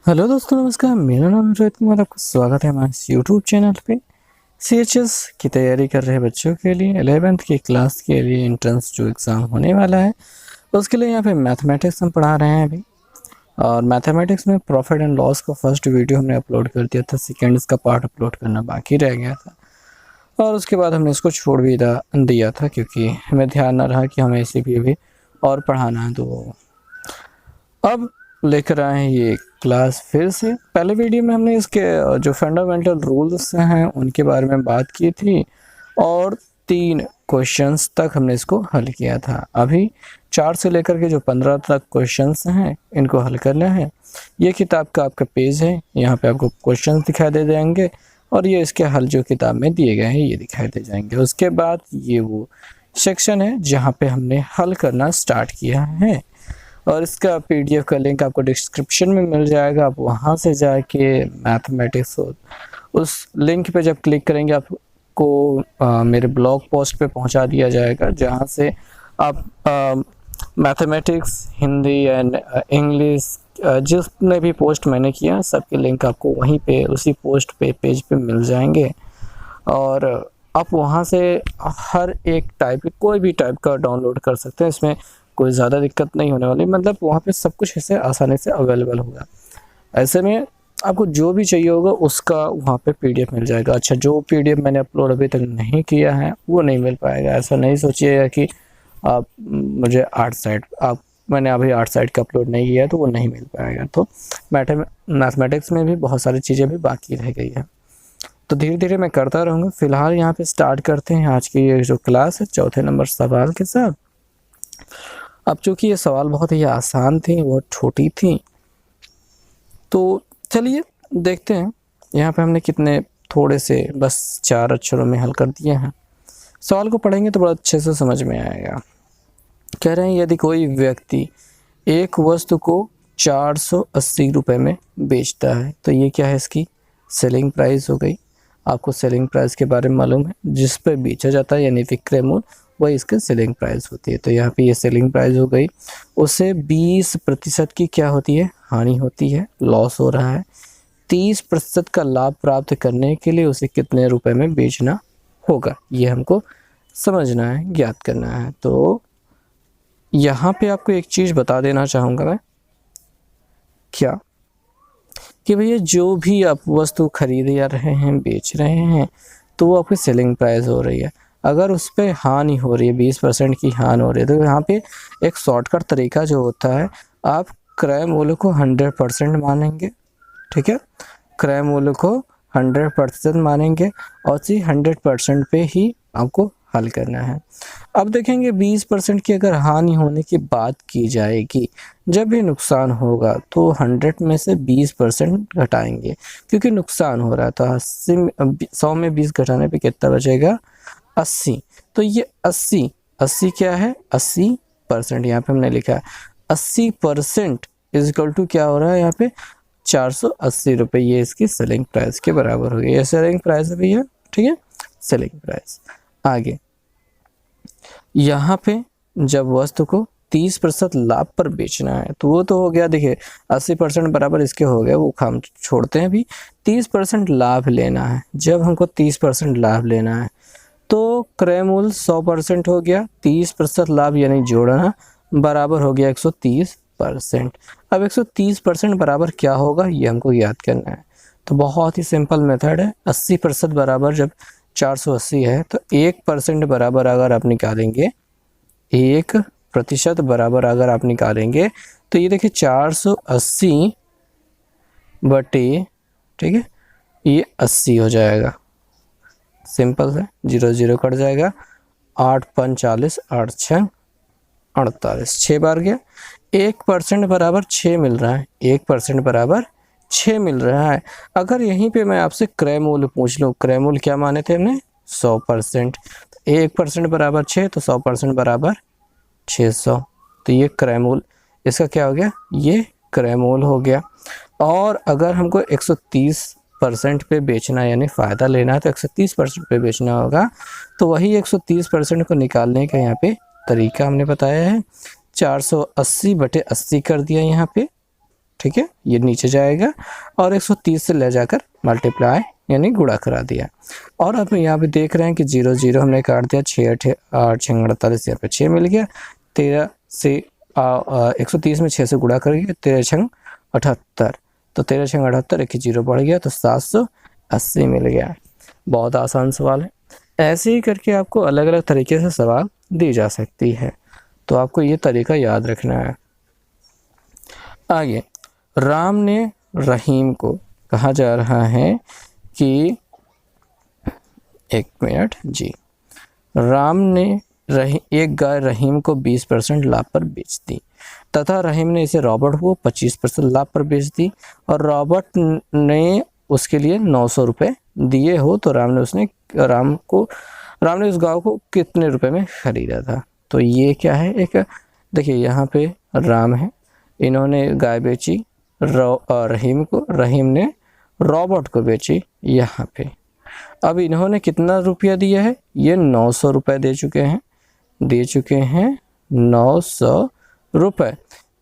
Hello दोस्तों, नमस्कार। मेरा नाम है रोहित कुमार। आपका स्वागत है हमारे इस यूट्यूब चैनल पे। सीएचएस की तैयारी कर रहे बच्चों के लिए 11th की क्लास के लिए एंट्रेंस जो एग्ज़ाम होने वाला है उसके लिए यहाँ पे मैथमेटिक्स हम पढ़ा रहे हैं अभी। और मैथमेटिक्स में प्रॉफिट एंड लॉस का फर्स्ट वीडियो हमने अपलोड कर दिया था, सेकेंड इसका पार्ट अपलोड करना बाकी रह गया था और उसके बाद हमने इसको छोड़ भी दिया था क्योंकि हमें ध्यान न रहा कि हमें इसी भी और पढ़ाना है। तो अब लेकर आए हैं ये क्लास फिर से। पहले वीडियो में हमने इसके जो फंडामेंटल रूल्स हैं उनके बारे में बात की थी और 3 क्वेश्चंस तक हमने इसको हल किया था। अभी 4 से लेकर के जो 15 तक क्वेश्चंस हैं इनको हल करना है। ये किताब का आपका पेज है, यहाँ पे आपको क्वेश्चंस दिखाई दे जाएंगे और ये इसके हल जो किताब में दिए गए हैं ये दिखाई दे जाएंगे। उसके बाद ये वो सेक्शन है जहाँ पे हमने हल करना स्टार्ट किया है और इसका पीडीएफ का लिंक आपको डिस्क्रिप्शन में मिल जाएगा। आप वहाँ से जाके मैथमेटिक्स उस लिंक पे जब क्लिक करेंगे आपको मेरे ब्लॉग पोस्ट पे पहुँचा दिया जाएगा, जहाँ से आप मैथमेटिक्स, हिंदी एंड इंग्लिश जितने भी पोस्ट मैंने किया सबके लिंक आपको वहीं पे उसी पोस्ट पे पेज पे मिल जाएंगे और आप वहाँ से हर एक टाइप कोई भी टाइप का डाउनलोड कर सकते हैं। इसमें कोई ज़्यादा दिक्कत नहीं होने वाली, मतलब वहाँ पे सब कुछ ऐसे आसानी से अवेलेबल होगा। ऐसे में आपको जो भी चाहिए होगा उसका वहाँ पे पीडीएफ मिल जाएगा। अच्छा, जो पीडीएफ मैंने अपलोड अभी तक नहीं किया है वो नहीं मिल पाएगा। ऐसा नहीं सोचिएगा कि आप मुझे मैंने अभी 8 साइड का अपलोड नहीं किया है तो वो नहीं मिल पाएगा। तो मैथमेटिक्स में भी बहुत सारी चीज़ें भी बाकी रह गई है, तो धीरे धीरे मैं करता रहूँगा। फिलहाल यहाँ पे स्टार्ट करते हैं आज की ये जो क्लास है चौथे नंबर सवाल के साथ। अब चूँकि ये सवाल बहुत ही आसान थी, बहुत छोटी थी, तो चलिए देखते हैं यहाँ पे हमने कितने थोड़े से बस 4 अक्षरों में हल कर दिए हैं। सवाल को पढ़ेंगे तो बड़ा अच्छे से समझ में आएगा। कह रहे हैं यदि कोई व्यक्ति एक वस्तु को 480 रुपये में बेचता है तो ये क्या है, इसकी सेलिंग प्राइस हो गई। आपको सेलिंग प्राइस के बारे में मालूम है, जिस पे बेचा जाता है यानी विक्रय मूल्य वही इसकी सेलिंग प्राइस होती है। तो यहाँ पे ये सेलिंग प्राइस हो गई। उसे 20% की क्या होती है, हानि होती है, लॉस हो रहा है। 30% का लाभ प्राप्त करने के लिए उसे कितने रुपए में बेचना होगा, ये हमको समझना है, ज्ञात करना है। तो यहाँ पे आपको एक चीज़ बता देना चाहूँगा मैं, क्या कि भैया जो भी आप वस्तु खरीद या रहे हैं, बेच रहे हैं, तो वो आपकी सेलिंग प्राइस हो रही है। अगर उस पर हानि हो रही है, 20% की हानि हो रही है, तो यहाँ पे एक शॉर्टकट तरीका जो होता है, आप क्रय मूल्य को 100% मानेंगे। ठीक है, क्रय मूल्य को 100% मानेंगे और उसी 100% पे ही आपको हल करना है। अब देखेंगे 20% की अगर हानि होने की बात की जाएगी, जब भी नुकसान होगा तो 100 में से 20% घटाएंगे क्योंकि नुकसान हो रहा है। तो 100 में 20 घटाने पे कितना बचेगा, 80। तो ये 80 क्या है, 80%। यहाँ पे हमने लिखा है 80% इज इक्वल टू क्या हो रहा है यहाँ पे 480 रुपये। ये इसकी सेलिंग प्राइस के बराबर हो गई। ये सेलिंग प्राइस है भैया, ठीक है, सेलिंग प्राइस। आगे यहाँ पे जब वस्तु को 30% लाभ पर बेचना है तो वो तो हो गया, देखिए 80% बराबर इसके हो गए, वो हम छोड़ते हैं। भी 30% लाभ लेना है। जब हमको 30% लाभ लेना है तो क्रय मूल्य 100% हो गया, 30% लाभ यानी जोड़ना बराबर हो गया 130%। अब 130% बराबर क्या होगा ये हमको याद करना है। तो बहुत ही सिंपल मेथड है। 80% बराबर जब 480 है तो 1% बराबर अगर आप निकालेंगे, 1% बराबर अगर आप निकालेंगे तो ये देखिए 480 बटे, ठीक है, ये 80 हो जाएगा। सिंपल है, 0 0 कट जाएगा। 8 5 40, 8 6 48, 6 बार गया। 1% बराबर 6 मिल रहा है, 1% बराबर 6 मिल रहा है। अगर यहीं पे मैं आपसे क्रय मूल्य पूछ लूँ, क्रय मूल्य क्या माने थे हमने, 100%। 1% बराबर 6 तो 100% बराबर 600। तो ये क्रय मूल्य इसका क्या हो गया, ये क्रय मूल्य हो गया। और अगर हमको 130% पे बेचना यानी फ़ायदा लेना है तो 130% पे बेचना होगा। तो वही 130% को निकालने का यहाँ पे तरीका हमने बताया है। 480 बटे 80 कर दिया यहाँ पे, ठीक है, ये नीचे जाएगा और 130 से ले जाकर मल्टीप्लाई यानी गुणा करा दिया। और अब यहाँ पे देख रहे हैं कि 0 0 हमने काट दिया, 6 8 6 48, यहाँ पे 6 मिल गया। 13 से 130 में 6 से गुणा करेंगे, 13 6 78, तो 13 6 78, एक 0 बढ़ गया तो 780 मिल गया। बहुत आसान सवाल है। ऐसे ही करके आपको अलग अलग तरीके से सवाल दी जा सकती है, तो आपको ये तरीका याद रखना है। आगे, राम ने रहीम को, कहा जा रहा है कि 1 मिनट जी, राम ने एक गाय रहीम को 20% लाभ पर बेच दी तथा रहीम ने इसे रॉबर्ट को 25% लाभ पर बेच दी और रॉबर्ट ने उसके लिए 900 रुपये दिए हो, तो राम ने उस गाय को कितने रुपए में खरीदा था। तो ये क्या है, एक देखिए यहाँ पे राम है, इन्होंने गाय बेची रहीम को, रहीम ने रॉबर्ट को बेची यहाँ पे। अब इन्होंने कितना रुपया दिया है, ये 900 रुपये दे चुके हैं 900 रुपये।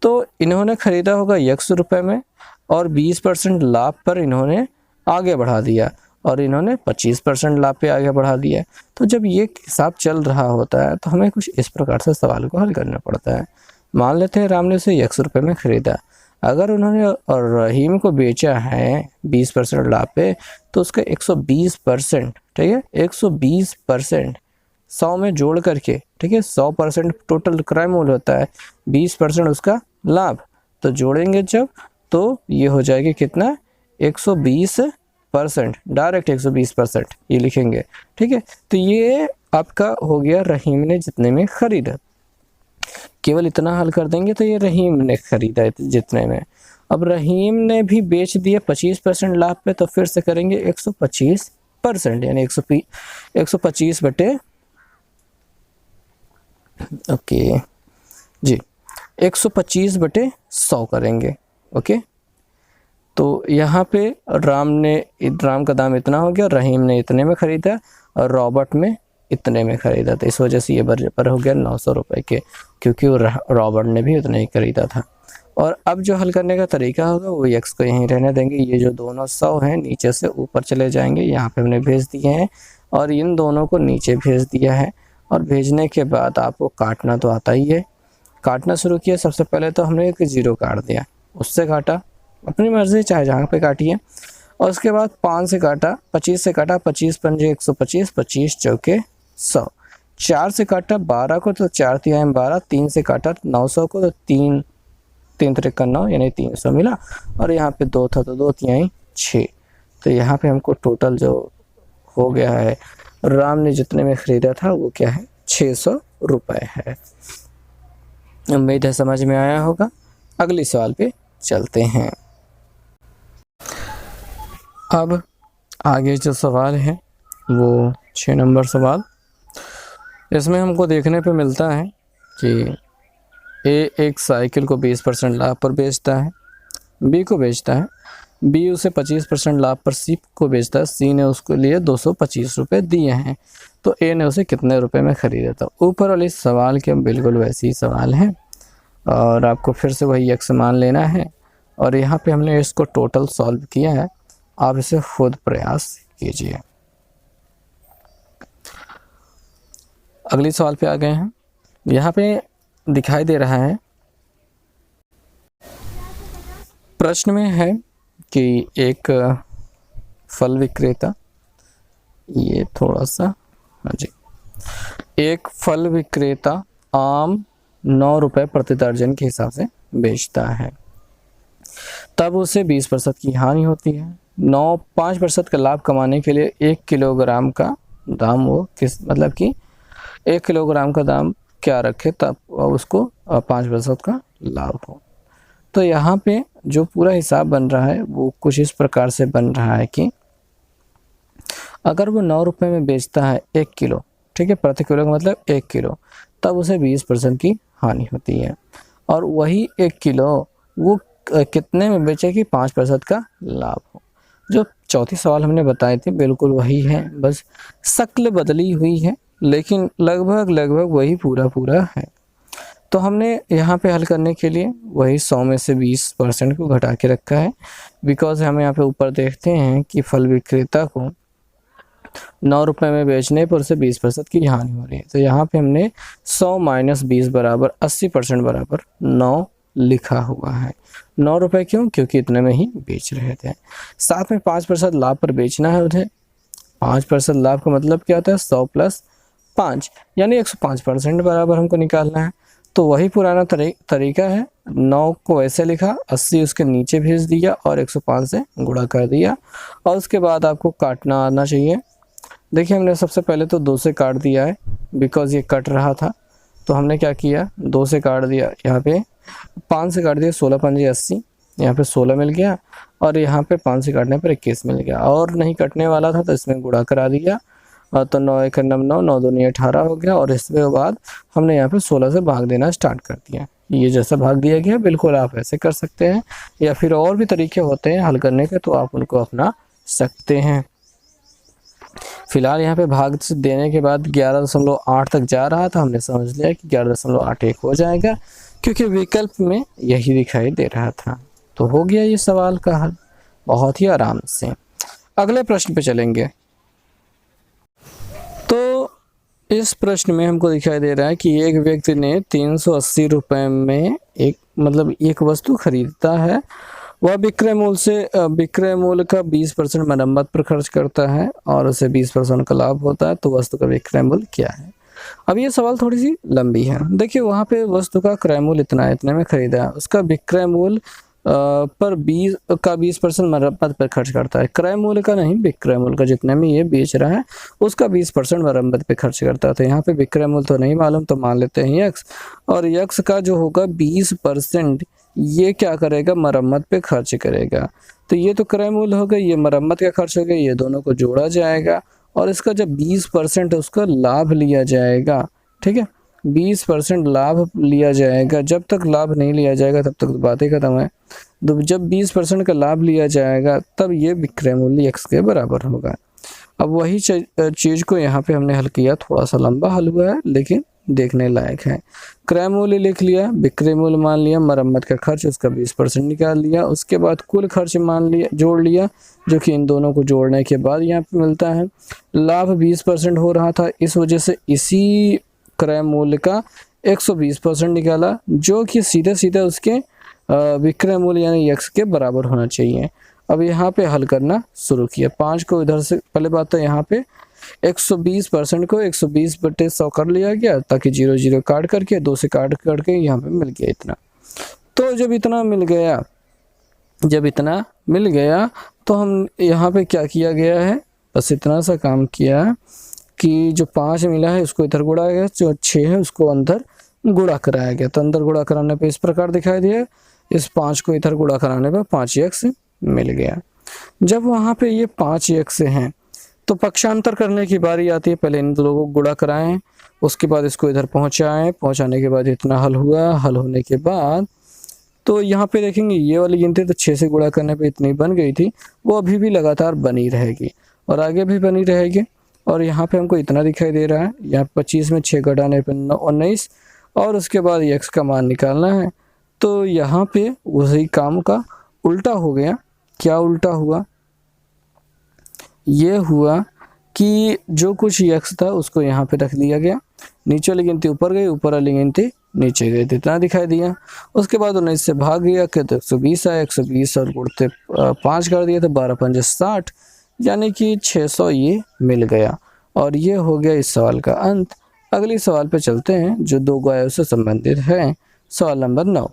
तो इन्होंने ख़रीदा होगा 100 रुपये में और 20% लाभ पर इन्होंने आगे बढ़ा दिया और इन्होंने 25% लाभ पे आगे बढ़ा दिया। तो जब ये हिसाब चल रहा होता है तो हमें कुछ इस प्रकार से सवाल को हल करना पड़ता है। मान लेते हैं राम ने उसे 100 रुपये में ख़रीदा, अगर उन्होंने रहीम को बेचा है 20% लाभ पे, तो उसका 120%, ठीक है, 120% 100 में जोड़ करके, ठीक है, 100% टोटल क्रय मूल्य होता है, 20% उसका लाभ, तो जोड़ेंगे जब तो ये हो जाएगी कितना, 120%, डायरेक्ट 120% ये लिखेंगे, ठीक है। तो ये आपका हो गया रहीम ने जितने में खरीदा, केवल इतना हल कर देंगे तो ये रहीम ने खरीदा जितने में। अब रहीम ने भी बेच दिया 25% लाभ पे, तो फिर से करेंगे 125%, यानी 125 बटे, ओके जी, 125 बटे 100 करेंगे, ओके। तो यहाँ पे राम का दाम इतना हो गया, रहीम ने इतने में ख़रीदा और रॉबर्ट में इतने में ख़रीदा, तो इस वजह से ये बराबर हो गया 900 रुपये के, क्योंकि वो रॉबर्ट ने भी उतना ही ख़रीदा था। और अब जो हल करने का तरीका होगा वो x को यहीं रहने देंगे, ये जो दोनों 100 हैं नीचे से ऊपर चले जाएंगे, यहाँ पे हमने भेज दिए हैं और इन दोनों को नीचे भेज दिया है। और भेजने के बाद आपको काटना तो आता ही है, काटना शुरू किया। सबसे पहले तो हमने एक 0 काट दिया, उससे काटा, अपनी मर्ज़ी चाहे जहाँ पे काटिए, और उसके बाद 5 से काटा, 25 से काटा, 25 पंजे 125, 25 चौके 100, 4 से काटा 12 को, तो 4 तिहाई 12, 3 से काटा 900 को, तो 3 3 9 यानी 300 मिला, और यहाँ पे 2 था तो 2 तिहाई 6, तो यहाँ पे हमको टोटल जो हो गया है, राम ने जितने में ख़रीदा था वो क्या है, 600 रुपये है। उम्मीद है समझ में आया होगा। अगले सवाल पे चलते हैं। अब आगे जो सवाल है वो 6 नंबर सवाल, इसमें हमको देखने पे मिलता है कि ए एक साइकिल को 20% लाभ पर बेचता है, बी को बेचता है, बी उसे 25% लाभ पर सी को बेचता है, सी ने उसके लिए 225 रुपये दिए हैं, तो ए ने उसे कितने रुपए में ख़रीदा था। ऊपर वाले सवाल के बिल्कुल वैसे ही सवाल हैं और आपको फिर से वही x मान लेना है, और यहाँ पे हमने इसको टोटल सॉल्व किया है, आप इसे खुद प्रयास कीजिए। अगले सवाल पे आ गए हैं। यहाँ पे दिखाई दे रहा है, प्रश्न में है कि एक फल विक्रेता, ये थोड़ा सा, हाँ जी, एक फल विक्रेता आम 9 रुपये प्रति दर्जन के हिसाब से बेचता है, तब उसे 20% की हानि होती है। 5% का लाभ कमाने के लिए 1 किलोग्राम का दाम, वो किस मतलब कि 1 किलोग्राम का दाम क्या रखे तब उसको 5% का लाभ हो। तो यहाँ पे जो पूरा हिसाब बन रहा है वो कुछ इस प्रकार से बन रहा है कि अगर वो 9 रुपये में बेचता है 1 किलो, ठीक है, प्रति किलो का मतलब 1 किलो, तब उसे 20% की हानि होती है। और वही 1 किलो वो कितने में बेचे कि 5% का लाभ हो। जो चौथी सवाल हमने बताए थे बिल्कुल वही है, बस शक्ल बदली हुई है, लेकिन लगभग वही पूरा है। तो हमने यहाँ पे हल करने के लिए वही 100 में से 20% को घटा के रखा है, बिकॉज हम यहाँ पे ऊपर देखते हैं कि फल विक्रेता को 9 रुपये में बेचने पर उसे 20% की हानि हो रही है। तो यहाँ पे हमने 100 माइनस 20 बराबर 80% बराबर 9 लिखा हुआ है। 9 रुपये क्यों? क्योंकि इतने में ही बेच रहे थे। साथ में 5% लाभ पर बेचना है उन्हें। 5% लाभ का मतलब क्या होता है? 100 प्लस 5 यानी 105% बराबर हमको निकालना है। तो वही पुराना तरीका है, 9 को ऐसे लिखा, 80 उसके नीचे भेज दिया और 105 से गुणा कर दिया और उसके बाद आपको काटना आना चाहिए। देखिए हमने सबसे पहले तो 2 से काट दिया है, बिकॉज ये कट रहा था। तो हमने क्या किया, 2 से काट दिया, यहाँ पे 5 से काट दिया, 16 पंजे 80, यहाँ पे 16 मिल गया और यहाँ पे 5 से काटने पर 21 मिल गया और नहीं कटने वाला था तो इसमें गुणा करा दिया। तो 9 1 9 9 2 18 हो गया और इसके बाद हमने यहाँ पे 16 से भाग देना स्टार्ट कर दिया। ये जैसा भाग दिया गया बिल्कुल आप ऐसे कर सकते हैं या फिर और भी तरीके होते हैं हल करने के, तो आप उनको अपना सकते हैं। फिलहाल यहाँ पे भाग देने के बाद 11.8 तक जा रहा था, हमने समझ लिया कि 11.81 हो जाएगा क्योंकि विकल्प में यही दिखाई दे रहा था। तो हो गया ये सवाल का हल बहुत ही आराम से। अगले प्रश्न पे चलेंगे। तो इस प्रश्न में हमको दिखाई दे रहा है कि एक व्यक्ति ने 380 रुपये में एक वस्तु खरीदता है। वह विक्रय मूल्य का 20% मरम्मत पर खर्च करता है और उसे 20% का लाभ होता है। तो वस्तु का विक्रय मूल्य क्या है? अब ये सवाल थोड़ी सी लंबी है। देखिए वहाँ पे वस्तु का क्रय मूल्य इतने में खरीदा है, उसका विक्रय मूल्य पर 20% मरम्मत पर खर्च करता है। क्रय मूल्य का नहीं, विक्रय मूल्य का जितने में ये बेच रहा है उसका 20% मरम्मत पे खर्च करता है। तो यहाँ पे विक्रय मूल्य तो नहीं मालूम, तो मान लेते हैं यक्स, और यक्स का जो होगा 20% ये क्या करेगा, मरम्मत पे खर्च करेगा। तो ये तो क्रय मूल्य हो गया, ये मरम्मत का खर्च हो गया, ये दोनों को जोड़ा जाएगा और इसका जब 20% उसका लाभ लिया जाएगा, ठीक है, 20% लाभ लिया जाएगा। जब तक लाभ नहीं लिया जाएगा तब तक तो बात ही खत्म है। तो जब 20% का लाभ लिया जाएगा तब ये विक्रय मूल्य x के बराबर होगा। अब वही चीज़ को यहाँ पे हमने हल किया, थोड़ा सा लंबा हल हुआ है लेकिन देखने लायक है। क्रय मूल्य लिख लिया, विक्रय मूल्य मान लिया, मरम्मत का खर्च उसका 20% निकाल लिया, उसके बाद कुल खर्च मान लिया, जोड़ लिया, जो कि इन दोनों को जोड़ने के बाद यहाँ पे मिलता है। लाभ 20% हो रहा था, इस वजह से इसी क्रय मूल्य का 120% निकाला, जो कि सीधे सीधे उसके विक्रय मूल्य यानी x के बराबर होना चाहिए। अब यहाँ पे हल करना शुरू किया। 5 को इधर से, पहले बात तो यहाँ पे 120% को 120/100 कर लिया गया ताकि 0 0 काट करके 2 से काट करके यहाँ पे मिल गया इतना। तो जब इतना मिल गया तो हम यहाँ पे क्या किया गया है, बस इतना सा काम किया कि जो 5 मिला है उसको इधर गुड़ा गया, जो 6 है उसको अंदर गुड़ा कराया गया। तो अंदर गुड़ा कराने पे इस प्रकार दिखाई दिया, इस 5 को इधर गुड़ा कराने पर 5x मिल गया। जब वहाँ पे ये 5x हैं तो पक्षांतर करने की बारी आती है। पहले इन दोनों को गुड़ा कराएं, उसके बाद इसको इधर पहुँचाने के बाद इतना हल हुआ। हल होने के बाद तो यहाँ पे देखेंगे ये वाली गिनती तो 6 से गुणा करने पे इतनी बन गई थी, वो अभी भी लगातार बनी रहेगी और आगे भी बनी रहेगी। और यहाँ पे हमको इतना दिखाई दे रहा है, यहाँ 25 में 6 घटाने पे 19 और उसके बाद x का मान निकालना है। तो यहाँ पे उसी काम का उल्टा हो गया। क्या उल्टा हुआ? ये हुआ कि जो कुछ x था उसको यहाँ पे रख दिया गया, नीचे वाली गिनती ऊपर गई, ऊपर वाली गिनती नीचे गई, इतना दिखाई दिया। उसके बाद 19 से भाग गया कि तो 120 आया, 120 और गुणते 5 कर दिया तो 12 पंजे 60 यानी कि 600 ये मिल गया। और ये हो गया इस सवाल का अंत। अगले सवाल पे चलते हैं जो 2 गायों से संबंधित है, सवाल नंबर 9।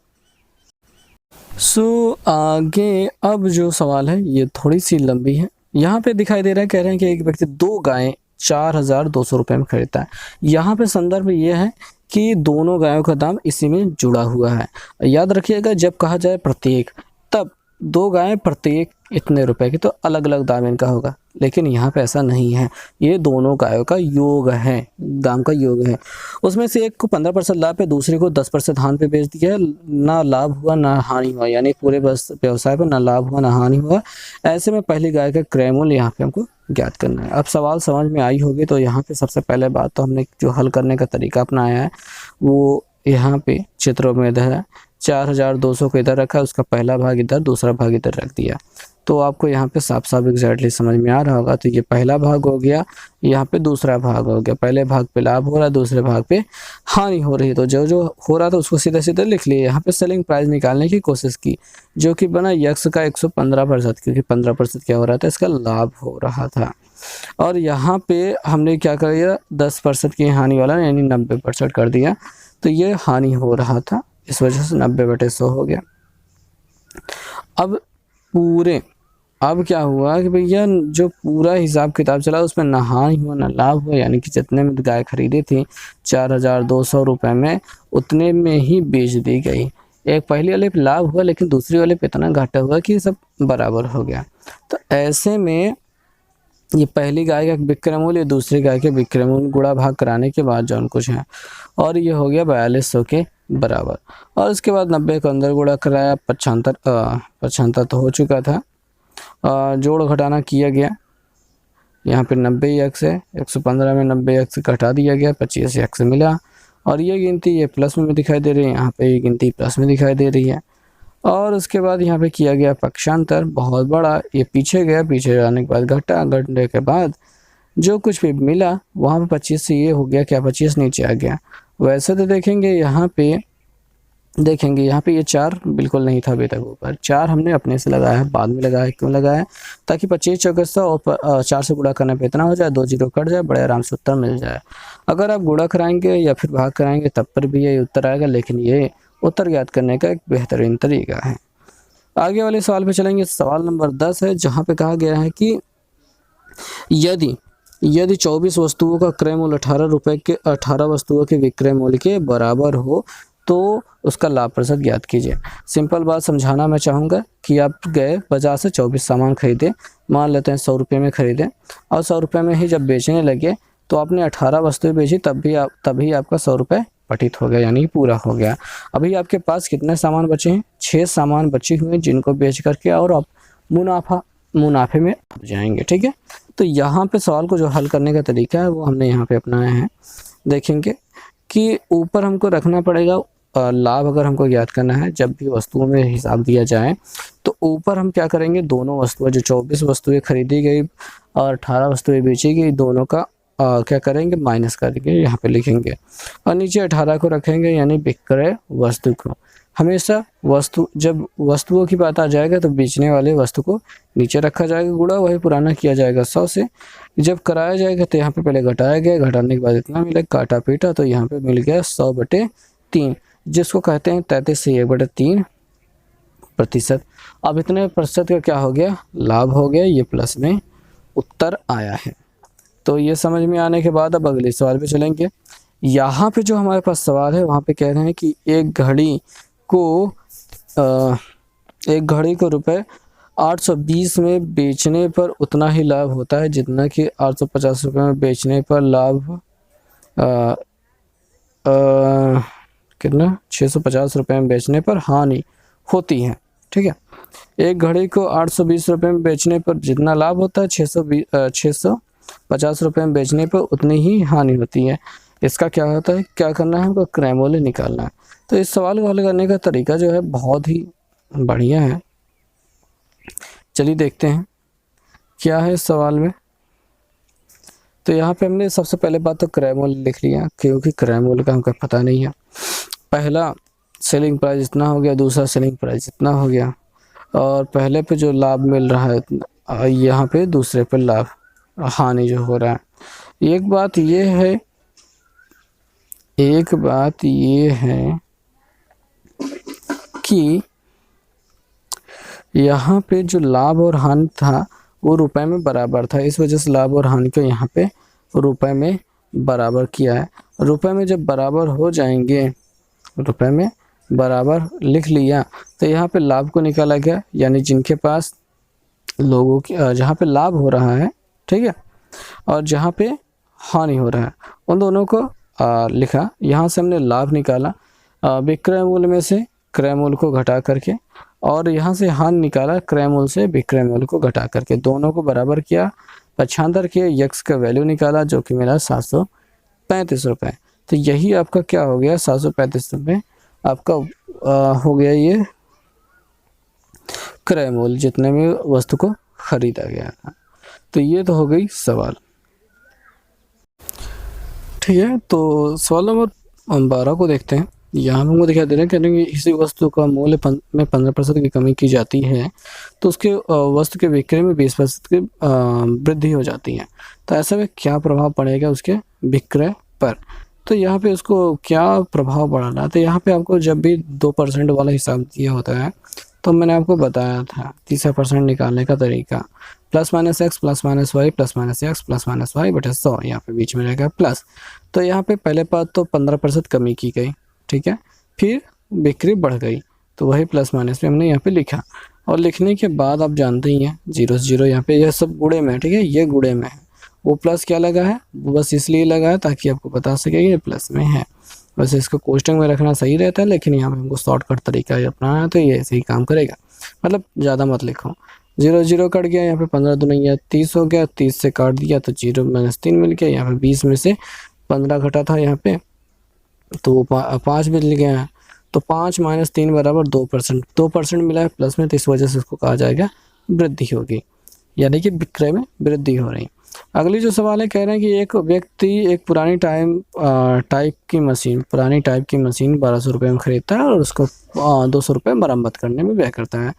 आगे अब जो सवाल है ये थोड़ी सी लंबी है। यहाँ पे दिखाई दे रहा है, कह रहे हैं कि एक व्यक्ति 2 गायें 4200 रुपये में खरीदता है। यहाँ पे संदर्भ ये है कि दोनों गायों का दाम इसी में जुड़ा हुआ है। याद रखिएगा जब कहा जाए प्रत्येक, तब 2 गायें प्रत्येक इतने रुपए की, तो अलग अलग दाम इनका होगा। लेकिन यहाँ पे ऐसा नहीं है, ये दोनों गायों का योग है, दाम का योग है। उसमें से एक को 15% लाभ पे, दूसरे को 10% हानि पे बेच दिया है। ना लाभ हुआ ना हानि हुआ, यानी पूरे व्यवसाय पर ना लाभ हुआ ना हानि हुआ। ऐसे में पहली गाय का क्रय मूल्य यहाँ पे हमको ज्ञात करना है। अब सवाल समझ में आई होगी। तो यहाँ पे सबसे पहले बात तो हमने जो हल करने का तरीका अपनाया है वो यहाँ पे चित्रों में इधर है 4200 को इधर रखा, उसका पहला भाग इधर, दूसरा भाग इधर रख दिया। तो आपको यहाँ पे साफ साफ एग्जैक्टली समझ में आ रहा होगा। तो ये पहला भाग हो गया, यहाँ पे दूसरा भाग हो गया। पहले भाग पे लाभ हो रहा है, दूसरे भाग पे हानि हो रही है। तो जो जो हो रहा था उसको सीधे सीधे लिख लिए। यहाँ पे सेलिंग प्राइस निकालने की कोशिश की, जो कि बना यक्स का 115%, क्योंकि 15% क्या हो रहा था, इसका लाभ हो रहा था। और यहाँ पे हमने क्या कर दिया, 10% की हानि वाला यानी 90% कर दिया। तो ये हानि हो रहा था, इस वजह से 90/100 हो गया। अब क्या हुआ कि भैया जो पूरा हिसाब किताब चला उसमें ना हानि हुआ ना लाभ हुआ, यानी कि जितने में गाय खरीदी थी 4200 रुपये में, उतने में ही बेच दी गई। एक पहली वाले पे लाभ हुआ, लेकिन दूसरी वाले पे इतना घाटा हुआ कि सब बराबर हो गया। तो ऐसे में ये पहली गाय का विक्रय मूल्य दूसरी गाय के विक्रय मूल्य गुणा भाग कराने के बाद जो कुछ है, और ये हो गया 4200 के बराबर। और उसके बाद 90 को अंदर गुणा कराया, 75 तो हो चुका था, जोड़ घटाना किया गया। यहाँ पे 90 एक्स है, 115 में 90 एक्स घटा दिया गया, 25 एक्स मिला। और ये गिनती ये प्लस में दिखाई दे रही है, यहाँ पे ये गिनती प्लस में दिखाई दे रही है। और उसके बाद यहाँ पे किया गया पक्षांतर बहुत बड़ा, ये पीछे गया, पीछे जाने के बाद घटने के बाद जो कुछ भी मिला वहाँ पे 25 से ये हो गया क्या, 25 नीचे आ गया। वैसे तो देखेंगे यहाँ पे ये 4 बिल्कुल नहीं था अभी तक ऊपर, 4 हमने अपने से लगाया है, बाद में लगाया। क्यों लगाया, ताकि 25 चौके 100 और 4 से गुणा करने पे इतना हो जाए, 2 जीरो कट जाए, बड़े आराम से उत्तर मिल जाए। अगर आप गुणा कराएंगे या फिर भाग कराएंगे तब पर भी ये उत्तर आएगा, लेकिन ये उत्तर ज्ञात करने का एक बेहतरीन तरीका है। आगे वाले सवाल पे चलेंगे। सवाल नंबर 10 है, जहाँ पे कहा गया है कि यदि 24 वस्तुओं का क्रय मूल्य 18 वस्तुओं के विक्रय मूल्य के बराबर हो तो उसका लाभ प्रतिशत ज्ञात कीजिए। सिंपल बात समझाना मैं चाहूँगा कि आप गए बाजार से 24 सामान खरीदे, मान लेते हैं 100 रुपये में खरीदे, और 100 रुपये में ही जब बेचने लगे तो आपने 18 वस्तुएं बेची, तभी आपका 100 रुपये पठित हो गया, यानी पूरा हो गया। अभी आपके पास कितने सामान बचे हैं, 6 सामान बचे हुए हैं, जिनको बेच करके और आप मुनाफे में जाएंगे। ठीक है, तो यहाँ पे सवाल को जो हल करने का तरीका है वो हमने यहाँ पे अपनाया है। देखेंगे कि ऊपर हमको रखना पड़ेगा लाभ, अगर हमको ज्ञात करना है जब भी वस्तुओं में हिसाब दिया जाए तो ऊपर हम क्या करेंगे, दोनों वस्तुएं जो 24 वस्तुएं खरीदी गई और 18 वस्तुएं बेची गई, दोनों का क्या करेंगे, माइनस करके यहाँ पे लिखेंगे, और नीचे 18 को रखेंगे, यानी विक्रय वस्तु को। हमेशा जब वस्तुओं की बात आ जाएगा तो बेचने वाले वस्तु को नीचे रखा जाएगा, गुणा वही पुराना किया जाएगा 100 से। जब कराया जाएगा तो यहाँ पे पहले घटाया गया, घटाने के बाद इतना मिला, काटा पीटा तो यहाँ पे मिल गया 100/3, जिसको कहते हैं 33 से 1/3%। अब इतने प्रतिशत का क्या हो गया, लाभ हो गया, ये प्लस में उत्तर आया है। तो ये समझ में आने के बाद अब अगले सवाल पे चलेंगे। यहाँ पे जो हमारे पास सवाल है वहाँ पे कह रहे हैं कि एक घड़ी को रुपए 820 में बेचने पर उतना ही लाभ होता है जितना कि 850 रुपये में बेचने पर लाभ कितना 650 रुपये में बेचने पर हानि होती है। ठीक है, एक घड़ी को 820 रुपये में बेचने पर जितना लाभ होता है 650 रुपये में बेचने पर उतनी ही हानि होती है। इसका क्या होता है, क्या करना है, हमको क्रय मूल्य निकालना है। तो इस सवाल को हल करने का तरीका जो है बहुत ही बढ़िया है। चलिए देखते हैं क्या है इस सवाल में। तो यहाँ पे हमने सबसे पहले बात तो क्रय मूल्य लिख लिया, क्योंकि क्रय मूल्य का हमको पता नहीं है। पहला सेलिंग प्राइस इतना हो गया, दूसरा सेलिंग प्राइस इतना हो गया, और पहले पे जो लाभ मिल रहा है यहाँ पे दूसरे पे लाभ हानि जो हो रहा है। एक बात ये है कि यहाँ पे जो लाभ और हानि था वो रुपए में बराबर था, इस वजह से लाभ और हानि को यहाँ पे रुपए में बराबर किया है। रुपए में जब बराबर हो जाएंगे, रुपए में बराबर लिख लिया तो यहाँ पे लाभ को निकाला गया, यानी जिनके पास लोगों की जहाँ पे लाभ हो रहा है, ठीक है, और जहाँ पे हानि हो रहा है, उन दोनों को लिखा। यहाँ से हमने लाभ निकाला विक्रय मूल्य में से क्रय मूल्य को घटा करके, और यहाँ से हानि निकाला क्रय मूल्य से विक्रय मूल्य को घटा करके, दोनों को बराबर किया, पक्षांतर किया, यक्स का वैल्यू निकाला जो कि मेरा 735 रुपये। तो यही आपका क्या हो गया, 735 रुपये आपका हो गया ये क्रय मूल्य जितने में वस्तु को खरीदा गया था। तो ये तो हो गई सवाल। ठीक है, तो सवाल नंबर 12 को देखते हैं। यहाँ पे मुझे दिखाई दे रहा है, कह रहे हैं कि इसी वस्तु का मूल्य में 15% की कमी की जाती है तो उसके वस्तु के विक्रय में 20% की वृद्धि हो जाती है। तो ऐसे में क्या प्रभाव पड़ेगा उसके विक्रय पर। तो यहाँ पे उसको क्या प्रभाव पड़ना, तो यहाँ पे आपको जब भी 2% वाला हिसाब दिया होता है तो मैंने आपको बताया था तीसरा परसेंट निकालने का तरीका, plus minus X plus minus Y plus minus X plus minus Y बटे 100, यहाँ पे बीच में रहेगा प्लस। तो यहाँ पे पहले बात तो 15% कमी की गई, ठीक है, फिर बिक्री बढ़ गई तो वही प्लस माइनस में हमने यहाँ पे लिखा। और लिखने के बाद आप जानते ही हैं 0 से 0 यहाँ पे यह सब गुणे में है, ठीक है, ये गुणे में है, वो प्लस क्या लगा है वो बस इसलिए लगा है ताकि आपको बता सके ये प्लस में है। वैसे इसको कोष्टक में रखना सही रहता है, लेकिन यहाँ पे हमको शॉर्टकट तरीका अपनाना है तो ये ऐसे ही काम करेगा, मतलब ज़्यादा मत लिखो। 0 0 कट गया, यहाँ पे 15 दूनी 30 हो गया, 30 से काट दिया तो 0 - 3 मिल गया, यहाँ पे 20 में से 15 घटा था यहाँ पे तो 5 मिल गया है। तो 5 - 3 बराबर 2%, 2% मिला है प्लस में, तो इस वजह से इसको कहा जाएगा वृद्धि होगी, यानी कि विक्रय में वृद्धि हो रही। अगली जो सवाल है, कह रहे हैं कि एक व्यक्ति एक पुरानी टाइप की मशीन 1200 रुपये में खरीदता है और उसको 200 रुपये मरम्मत करने में व्यय करता है।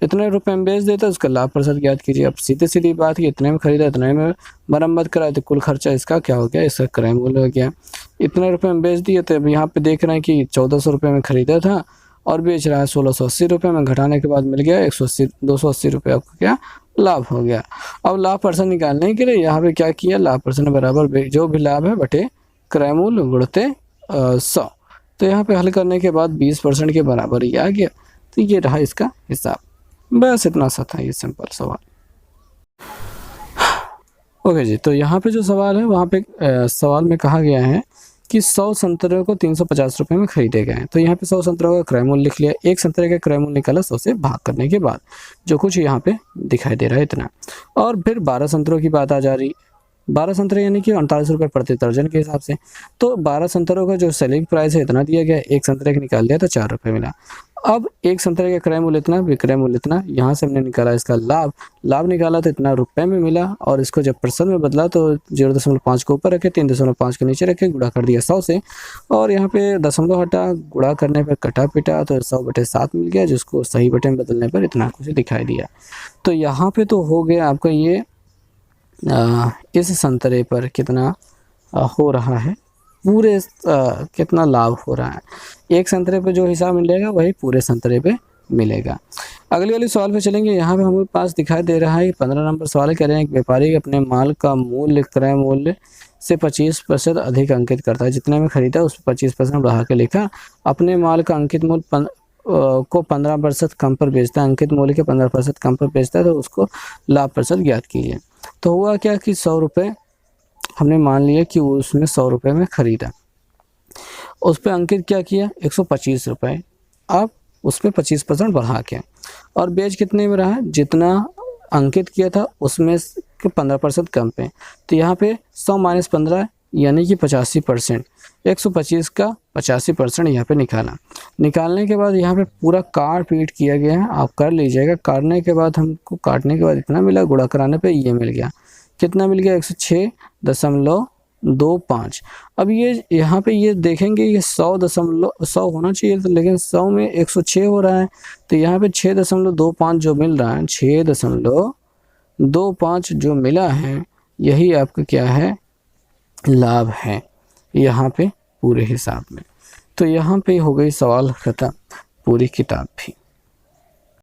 इतने रुपए में बेच देता है, उसका लाभ प्रतिशत ज्ञात कीजिए। अब सीधी बात कि इतने में खरीदा इतने में मरम्मत कराए तो कुल खर्चा इसका क्या हो गया, इसका क्रय मूल्य हो गया। इतने रुपए में बेच दिए तो अब यहाँ पे देख रहे हैं कि 1400 रुपये में खरीदा था और बेच रहा है 1680 रुपये में, घटाने के बाद मिल गया 280 रुपये आपको क्या लाभ हो गया। अब लाभ परसेंट निकालने के लिए यहाँ पे क्या किया, लाभ परसेंट बराबर जो भी लाभ है बटे क्रय मूल्य गुणते 100। तो यहाँ पे हल करने के बाद 20% के बराबर ही आ गया। तो ये रहा इसका हिसाब, बस इतना सा था ये सिंपल सवाल। ओके जी, तो यहाँ पे जो सवाल है वहाँ पे सवाल में कहा गया है कि 100 संतरे को 350 रुपये में खरीदे गए हैं। तो यहाँ पे 100 संतरों का क्रय मूल्य लिख लिया, एक संतरे का क्रय मूल्य निकाला 100 से भाग करने के बाद, जो कुछ यहाँ पे दिखाई दे रहा है इतना। और फिर 12 संतरों की बात आ जा रही, 12 संतरे यानी कि 48 रुपये प्रति दर्जन के हिसाब से। तो 12 संतरों का जो सेलिंग प्राइस है इतना दिया गया, एक संतरे का निकाल लिया तो 4 रुपये मिला। अब एक संतरे का क्रय मूल्य इतना, विक्रय मूल्य इतना, यहाँ से हमने निकाला इसका लाभ निकाला तो इतना रुपए में मिला, और इसको जब % में बदला तो 0.5 को ऊपर रखे, 3.5 को नीचे रखे, गुणा कर दिया 100 से, और यहाँ पे दशमलव हटा, गुणा करने पर कटा पिटा तो 100/7 मिल गया, जिसको सही बटे में बदलने पर इतना कुछ दिखाई दिया। तो यहाँ पे तो हो गया आपका ये इस संतरे पर कितना हो रहा है, पूरे कितना लाभ हो रहा है। एक संतरे पे जो हिसाब मिलेगा वही पूरे संतरे पे मिलेगा। अगली वाली सवाल पे चलेंगे। यहाँ पे हमारे पास दिखाई दे रहा है 15 नंबर सवाल कह रहे हैं, एक व्यापारी अपने माल का मूल्य क्रय मूल्य से 25% अधिक अंकित करता है, जितने में खरीदा उस पर 25% बढ़ा के लिखा। अपने माल का अंकित मूल्य को 15% कम पर बेचता है, अंकित मूल्य के 15% कम पर बेचता है, तो उसको लाभ प्रतिशत ज्ञात कीजिए। तो हुआ क्या कि 100 रुपये हमने मान लिया कि उसने 100 रुपये में खरीदा, उस पर अंकित क्या किया 125 रुपये, अब उस पर 25% बढ़ा के, और बेच कितने में रहा, जितना अंकित किया था उसमें के 15% कम पे। तो यहाँ पे 100 - 15 यानी कि 85%, 125 का 85% यहाँ पे निकालने के बाद यहाँ पे पूरा काट पीट किया गया है, आप कर लीजिएगा। काटने के बाद हमको काटने के बाद इतना मिला, गुणा कराने पे ये मिल गया, कितना मिल गया 106.25। अब ये यहाँ पे ये देखेंगे ये 100 होना चाहिए था, लेकिन 100 में 106 हो रहा है, तो यहाँ पे 6.25 जो मिल रहा है, 6.25 जो मिला है, यही आपका क्या है लाभ है यहाँ पे पूरे हिसाब में। तो यहाँ पे हो गई सवाल खत्म, पूरी किताब भी।